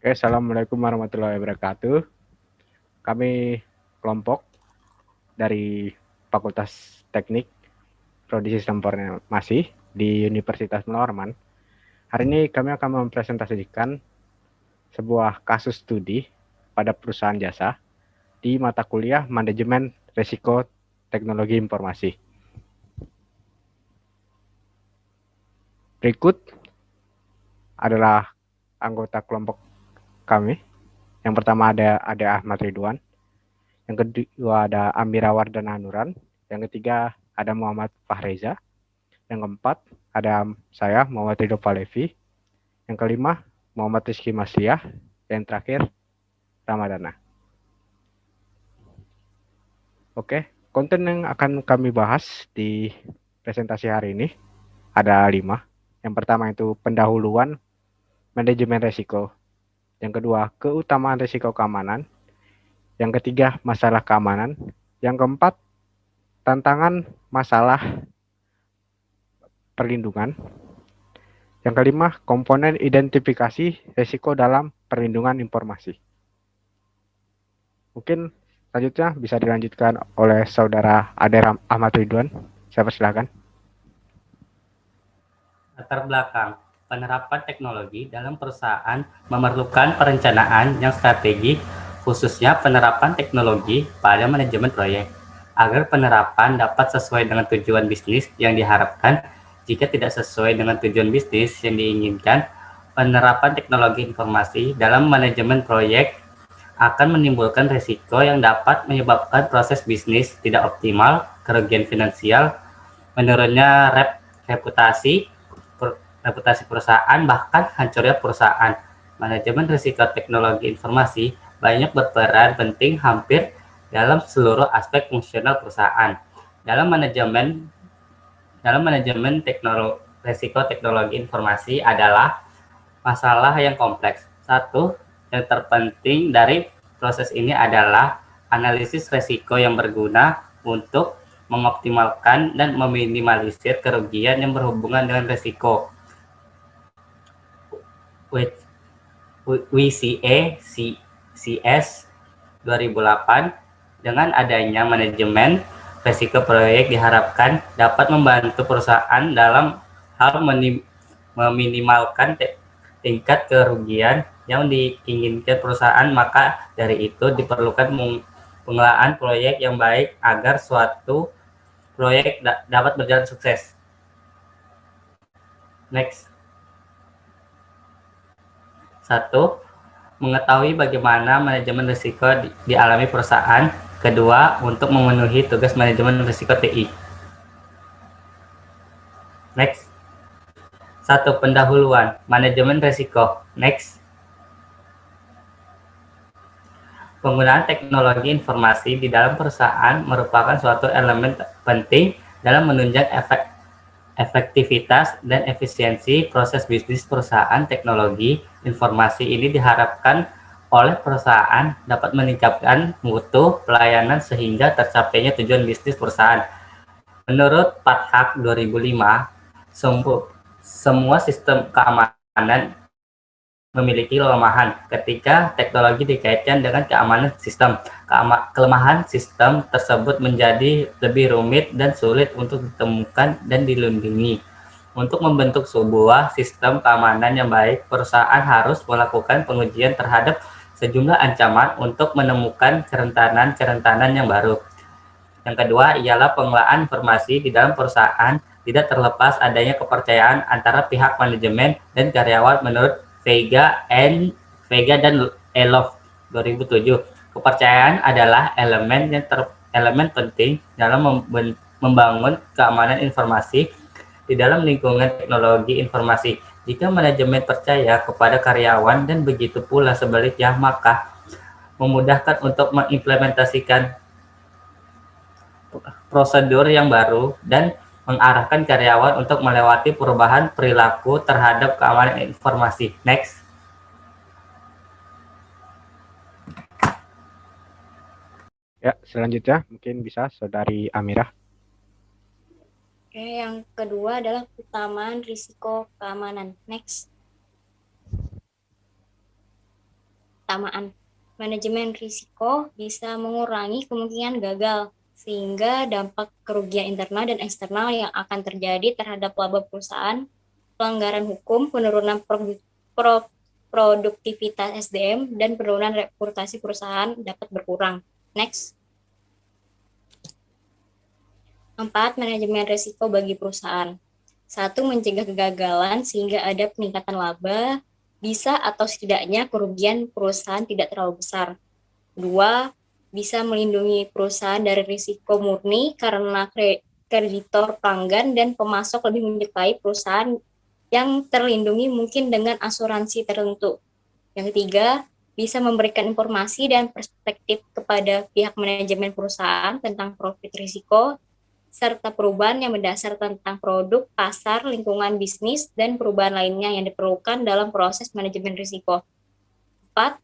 Oke, Assalamualaikum warahmatullahi wabarakatuh. Kami kelompok dari Fakultas Teknik Prodi Sistem Informasi di Universitas Munawarman. Hari ini kami akan mempresentasikan sebuah kasus studi pada perusahaan jasa di mata kuliah Manajemen Risiko Teknologi Informasi. Berikut adalah anggota kelompok kami. Yang pertama ada Ahmad Ridwan, yang kedua ada Amira Wardana Nuran, yang ketiga ada Muhammad Fahreza, yang keempat ada saya Muhammad Ridho Palevi, yang kelima Muhammad Rizky Masliah, yang terakhir Ramadana. Oke, konten yang akan kami bahas di presentasi hari ini ada 5. Yang pertama itu pendahuluan manajemen risiko, yang kedua keutamaan risiko keamanan, yang ketiga masalah keamanan, yang keempat tantangan masalah perlindungan, yang kelima komponen identifikasi risiko dalam perlindungan informasi. Mungkin selanjutnya bisa dilanjutkan oleh saudara Ade Ahmad Ridwan. Saya persilakan. Latar belakang penerapan teknologi dalam perusahaan memerlukan perencanaan yang strategis, khususnya penerapan teknologi pada manajemen proyek, agar penerapan dapat sesuai dengan tujuan bisnis yang diharapkan. Jika tidak sesuai dengan tujuan bisnis yang diinginkan, penerapan teknologi informasi dalam manajemen proyek akan menimbulkan risiko yang dapat menyebabkan proses bisnis tidak optimal, kerugian finansial, menurunnya reputasi perusahaan, bahkan hancurnya perusahaan. Manajemen risiko teknologi informasi banyak berperan penting hampir dalam seluruh aspek fungsional perusahaan. Dalam manajemen risiko teknologi informasi adalah masalah yang kompleks. Satu, yang terpenting dari proses ini adalah analisis risiko yang berguna untuk mengoptimalkan dan meminimalisir kerugian yang berhubungan dengan risiko. WCA CS 2008, dengan adanya manajemen risiko proyek diharapkan dapat membantu perusahaan dalam hal meminimalkan tingkat kerugian yang diinginkan perusahaan. Maka dari itu diperlukan pengelolaan proyek yang baik agar suatu proyek dapat berjalan sukses. Next. Satu, mengetahui bagaimana manajemen risiko dialami perusahaan. Kedua, untuk memenuhi tugas manajemen risiko TI. Next. Satu, pendahuluan manajemen risiko. Next. Penggunaan teknologi informasi di dalam perusahaan merupakan suatu elemen penting dalam menunjang efektivitas dan efisiensi proses bisnis perusahaan. Teknologi informasi ini diharapkan oleh perusahaan dapat meningkatkan mutu pelayanan sehingga tercapainya tujuan bisnis perusahaan. Menurut Pathak 2005, semua sistem keamanan memiliki kelemahan. Ketika teknologi dikaitkan dengan keamanan sistem, kelemahan sistem tersebut menjadi lebih rumit dan sulit untuk ditemukan dan dilindungi. Untuk membentuk sebuah sistem keamanan yang baik, perusahaan harus melakukan pengujian terhadap sejumlah ancaman untuk menemukan kerentanan-kerentanan yang baru. Yang kedua ialah pengelolaan informasi di dalam perusahaan tidak terlepas adanya kepercayaan antara pihak manajemen dan karyawan. Menurut Vega dan Elof 2007, kepercayaan adalah elemen penting dalam membangun keamanan informasi di dalam lingkungan teknologi informasi. Jika manajemen percaya kepada karyawan dan begitu pula sebaliknya, maka memudahkan untuk mengimplementasikan prosedur yang baru dan mengarahkan karyawan untuk melewati perubahan perilaku terhadap keamanan informasi. Next. Ya, selanjutnya mungkin bisa saudari Amira. Oke, yang kedua adalah keutamaan risiko keamanan. Next. keutamaan. Manajemen risiko bisa mengurangi kemungkinan gagal, sehingga dampak kerugian internal dan eksternal yang akan terjadi terhadap laba perusahaan, pelanggaran hukum, penurunan produktivitas SDM, dan penurunan reputasi perusahaan dapat berkurang. Next. 4. Manajemen risiko bagi perusahaan. 1. Mencegah kegagalan sehingga ada peningkatan laba, bisa atau setidaknya kerugian perusahaan tidak terlalu besar. 2. Bisa melindungi perusahaan dari risiko murni karena kreditor, pelanggan, dan pemasok lebih menyukai perusahaan yang terlindungi mungkin dengan asuransi tertentu. Yang ketiga, bisa memberikan informasi dan perspektif kepada pihak manajemen perusahaan tentang profit risiko, serta perubahan yang mendasar tentang produk, pasar, lingkungan bisnis, dan perubahan lainnya yang diperlukan dalam proses manajemen risiko. 4.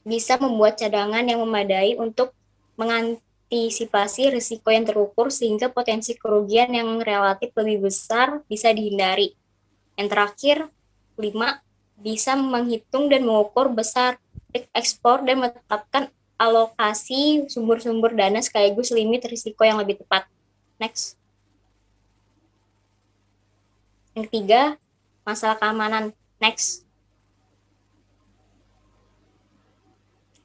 Bisa membuat cadangan yang memadai untuk mengantisipasi risiko yang terukur sehingga potensi kerugian yang relatif lebih besar bisa dihindari. Yang terakhir, 5. Bisa menghitung dan mengukur besar ekspor dan menetapkan alokasi sumber-sumber dana sekaligus limit risiko yang lebih tepat. Next. Yang ketiga, masalah keamanan. Next.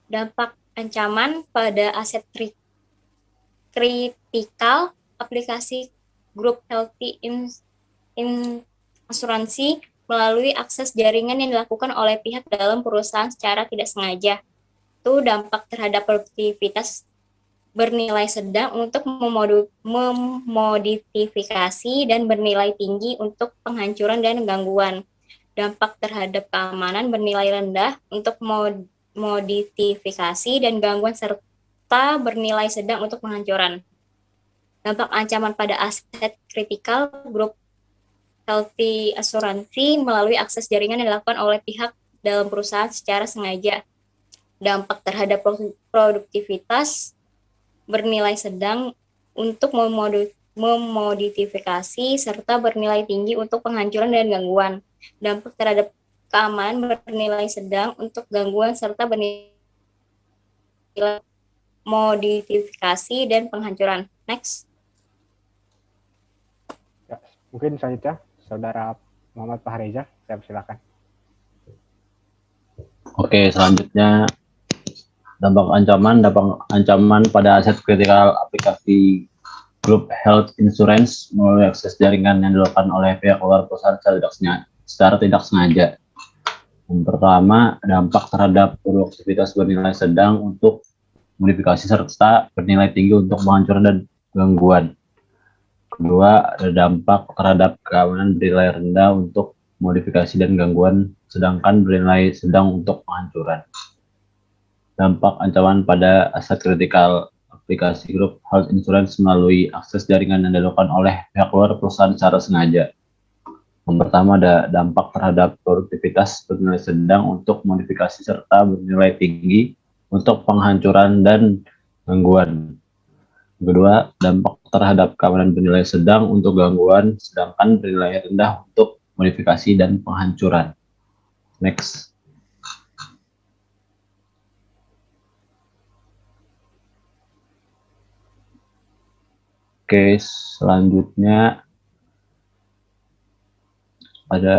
Dampak ancaman pada aset kritikal aplikasi grup healthy asuransi melalui akses jaringan yang dilakukan oleh pihak dalam perusahaan secara tidak sengaja. Itu dampak terhadap produktivitas bernilai sedang untuk memodifikasi dan bernilai tinggi untuk penghancuran dan gangguan. Dampak terhadap keamanan bernilai rendah untuk modifikasi dan gangguan serta bernilai sedang untuk penghancuran. Dampak ancaman pada aset kritikal grup healthy asuransi melalui akses jaringan yang dilakukan oleh pihak dalam perusahaan secara sengaja. Dampak terhadap produktivitas bernilai sedang untuk memodifikasi serta bernilai tinggi untuk penghancuran dan gangguan. Dampak terhadap keamanan bernilai sedang untuk gangguan serta bernilai modifikasi dan penghancuran. Next. Ya, mungkin selanjutnya Saudara Muhammad Fahreza, saya persilakan. Oke, selanjutnya dampak ancaman pada aset kritikal aplikasi grup health insurance melalui akses jaringan yang dilakukan oleh pihak luar perusahaan secara tidak sengaja. Yang pertama, dampak terhadap produktivitas bernilai sedang untuk modifikasi serta bernilai tinggi untuk penghancuran dan gangguan. Kedua, ada dampak terhadap keamanan bernilai rendah untuk modifikasi dan gangguan, sedangkan bernilai sedang untuk penghancuran. Dampak ancaman pada aset kritikal aplikasi grup health insurance melalui akses jaringan yang dilakukan oleh pihak luar perusahaan secara sengaja. Yang pertama, ada dampak terhadap produktivitas bernilai sedang untuk modifikasi serta bernilai tinggi untuk penghancuran dan gangguan. Kedua, dampak terhadap keamanan bernilai sedang untuk gangguan, sedangkan bernilai rendah untuk modifikasi dan penghancuran. Next. Oke, selanjutnya ada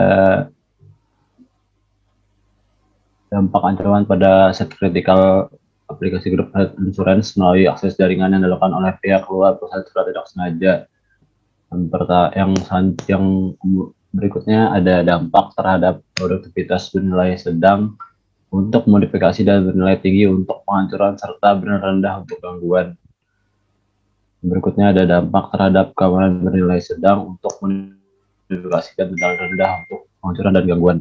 dampak ancaman pada aset kritikal aplikasi grup health insurance melalui akses jaringan yang dilakukan oleh pihak luar perusahaan secara tidak sengaja. Yang berikutnya ada dampak terhadap produktivitas bernilai sedang untuk modifikasi dan bernilai tinggi untuk penghancuran serta bernilai rendah untuk gangguan. Berikutnya ada dampak terhadap keamanan bernilai sedang untuk modifikasi dan bernilai rendah untuk penghancuran dan gangguan.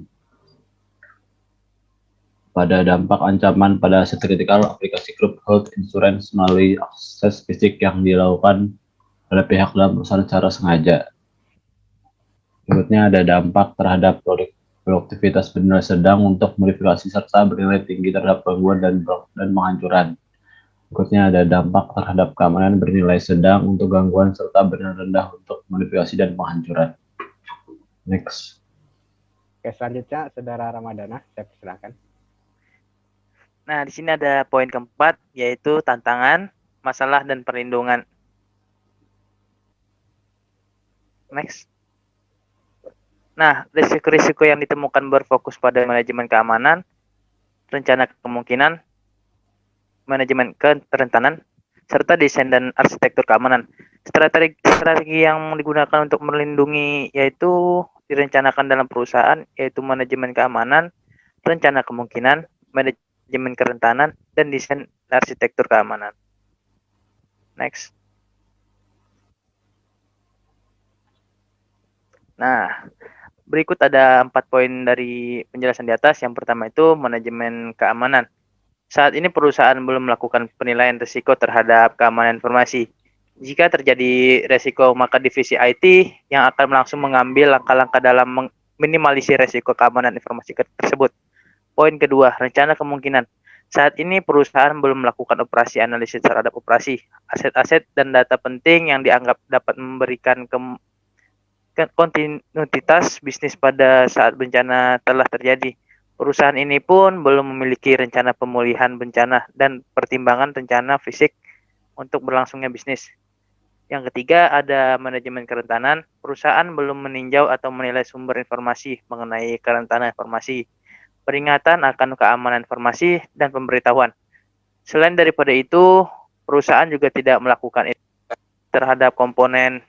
Pada dampak ancaman pada aset kritikal aplikasi grup health insurance melalui akses fisik yang dilakukan oleh pihak dalam perusahaan secara sengaja. Berikutnya ada dampak terhadap produktivitas bernilai sedang untuk modifikasi serta bernilai tinggi terhadap gangguan dan penghancuran. Berikutnya ada dampak terhadap keamanan bernilai sedang untuk gangguan serta bernilai rendah untuk modifikasi dan penghancuran. Next. Oke, selanjutnya Saudara Ramadana, saya persilakan. Nah, di sini ada poin keempat, yaitu tantangan, masalah, dan perlindungan. Next. Nah, risiko-risiko yang ditemukan berfokus pada manajemen keamanan, rencana kemungkinan, manajemen kerentanan, serta desain dan arsitektur keamanan. Strategi yang digunakan untuk melindungi yaitu direncanakan dalam perusahaan, yaitu manajemen keamanan, rencana kemungkinan, manajemen kerentanan, dan desain arsitektur keamanan. Next. Nah, berikut ada 4 poin dari penjelasan di atas. Yang pertama itu manajemen keamanan. Saat ini perusahaan belum melakukan penilaian risiko terhadap keamanan informasi. Jika terjadi risiko, maka divisi IT yang akan langsung mengambil langkah-langkah dalam meminimalisir risiko keamanan informasi tersebut. Poin kedua, rencana kemungkinan. Saat ini perusahaan belum melakukan operasi analisis terhadap operasi, aset-aset dan data penting yang dianggap dapat memberikan kontinuitas bisnis pada saat bencana telah terjadi. Perusahaan ini pun belum memiliki rencana pemulihan bencana dan pertimbangan rencana fisik untuk berlangsungnya bisnis. Yang ketiga, ada manajemen kerentanan. Perusahaan belum meninjau atau menilai sumber informasi mengenai kerentanan informasi, peringatan akan keamanan informasi, dan pemberitahuan. Selain daripada itu, perusahaan juga tidak melakukan terhadap komponen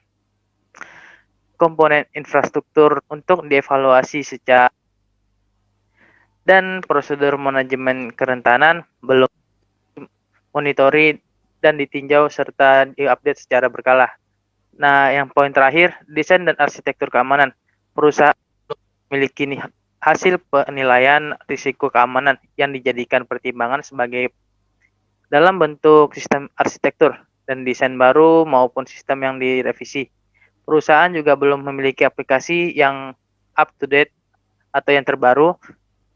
infrastruktur untuk dievaluasi secara dan prosedur manajemen kerentanan belum monitori dan ditinjau serta diupdate secara berkala. Nah, yang poin terakhir, desain dan arsitektur keamanan. Perusahaan memiliki hasil penilaian risiko keamanan yang dijadikan pertimbangan sebagai dalam bentuk sistem arsitektur dan desain baru maupun sistem yang direvisi. Perusahaan juga belum memiliki aplikasi yang up to date atau yang terbaru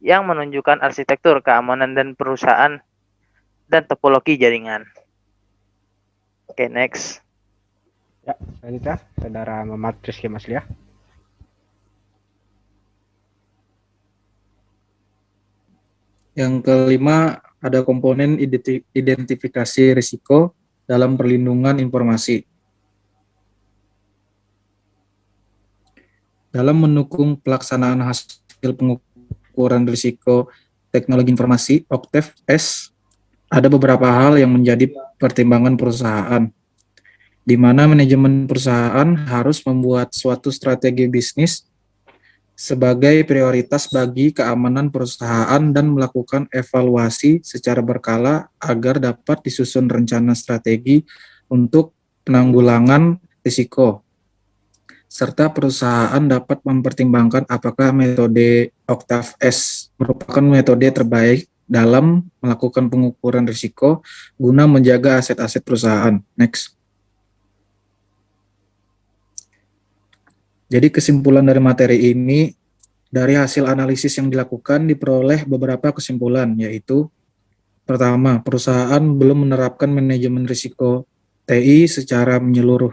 yang menunjukkan arsitektur keamanan dan perusahaan dan topologi jaringan. Oke, next. Ya, selanjutnya Saudara Muhammad Rizky Masliah. Yang kelima, ada komponen identifikasi risiko dalam perlindungan informasi. Dalam mendukung pelaksanaan hasil pengukuran risiko teknologi informasi Octave S, ada beberapa hal yang menjadi pertimbangan perusahaan, di mana manajemen perusahaan harus membuat suatu strategi bisnis sebagai prioritas bagi keamanan perusahaan dan melakukan evaluasi secara berkala agar dapat disusun rencana strategi untuk penanggulangan risiko, serta perusahaan dapat mempertimbangkan apakah metode Octave S merupakan metode terbaik dalam melakukan pengukuran risiko guna menjaga aset-aset perusahaan. Next. Jadi kesimpulan dari materi ini, dari hasil analisis yang dilakukan diperoleh beberapa kesimpulan, yaitu pertama, perusahaan belum menerapkan manajemen risiko TI secara menyeluruh.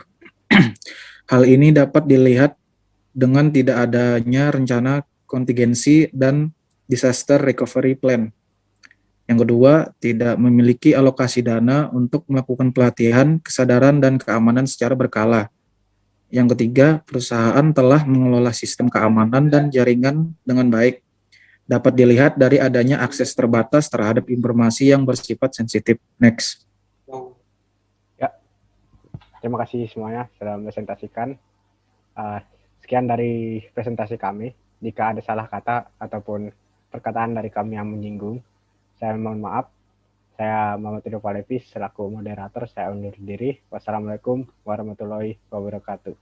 Hal ini dapat dilihat dengan tidak adanya rencana kontingensi dan disaster recovery plan. Yang kedua, tidak memiliki alokasi dana untuk melakukan pelatihan, kesadaran, dan keamanan secara berkala. Yang ketiga, perusahaan telah mengelola sistem keamanan dan jaringan dengan baik. Dapat dilihat dari adanya akses terbatas terhadap informasi yang bersifat sensitif. Next. Ya, terima kasih semuanya sudah mempresentasikan. Sekian dari presentasi kami. Jika ada salah kata ataupun perkataan dari kami yang menyinggung, saya mohon maaf. Saya Muhammad Ridho Palevi selaku moderator, saya undur diri. Wassalamualaikum warahmatullahi wabarakatuh.